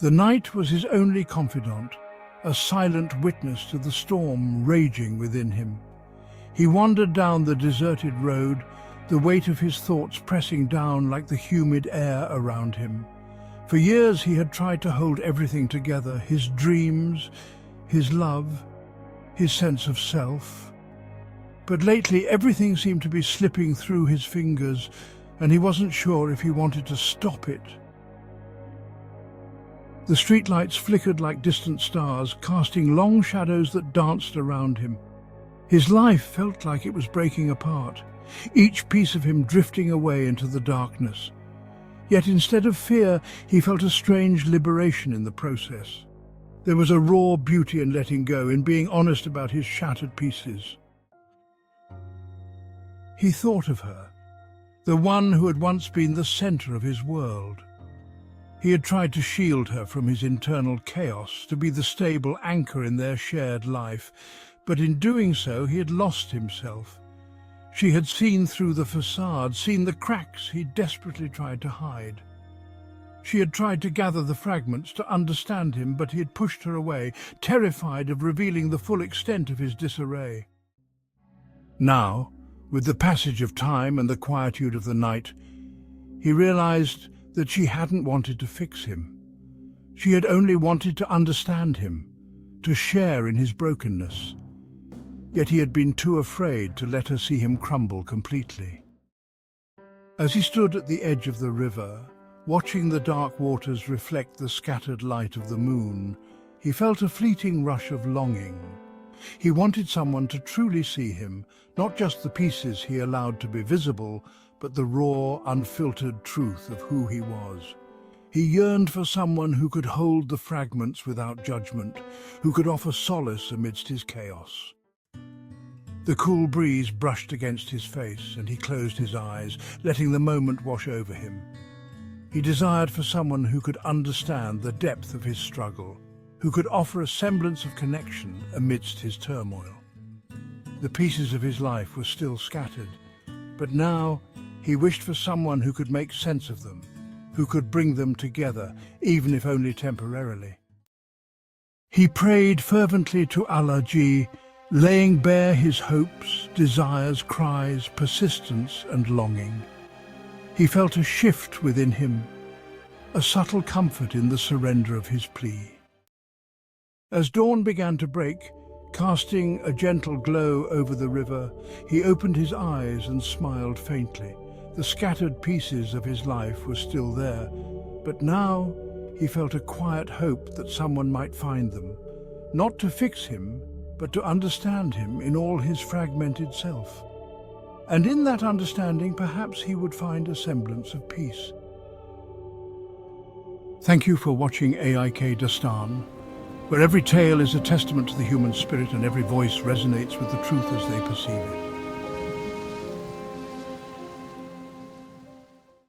The night was his only confidant, a silent witness to the storm raging within him. He wandered down the deserted road, the weight of his thoughts pressing down like the humid air around him. For years he had tried to hold everything together, his dreams, his love, his sense of self. But lately everything seemed to be slipping through his fingers, and he wasn't sure if he wanted to stop it. The streetlights flickered like distant stars, casting long shadows that danced around him. His life felt like it was breaking apart, each piece of him drifting away into the darkness. Yet instead of fear, he felt a strange liberation in the process. There was a raw beauty in letting go, in being honest about his shattered pieces. He thought of her, the one who had once been the center of his world. He had tried to shield her from his internal chaos, to be the stable anchor in their shared life, but in doing so he had lost himself. She had seen through the facade, seen the cracks he desperately tried to hide. She had tried to gather the fragments to understand him, but he had pushed her away, terrified of revealing the full extent of his disarray. Now, with the passage of time and the quietude of the night, he realized that she hadn't wanted to fix him. She had only wanted to understand him, to share in his brokenness. Yet he had been too afraid to let her see him crumble completely. As he stood at the edge of the river, watching the dark waters reflect the scattered light of the moon, he felt a fleeting rush of longing. He wanted someone to truly see him, not just the pieces he allowed to be visible, but the raw, unfiltered truth of who he was. He yearned for someone who could hold the fragments without judgment, who could offer solace amidst his chaos. The cool breeze brushed against his face, and he closed his eyes, letting the moment wash over him. He desired for someone who could understand the depth of his struggle, who could offer a semblance of connection amidst his turmoil. The pieces of his life were still scattered, but now he wished for someone who could make sense of them, who could bring them together, even if only temporarily. He prayed fervently to Allah-ji, laying bare his hopes, desires, cries, persistence and longing. He felt a shift within him, a subtle comfort in the surrender of his plea. As dawn began to break, casting a gentle glow over the river, he opened his eyes and smiled faintly. The scattered pieces of his life were still there, but now he felt a quiet hope that someone might find them, not to fix him, but to understand him in all his fragmented self. And in that understanding, perhaps he would find a semblance of peace. Thank you for watching aikdastaan, where every tale is a testament to the human spirit and every voice resonates with the truth as they perceive it.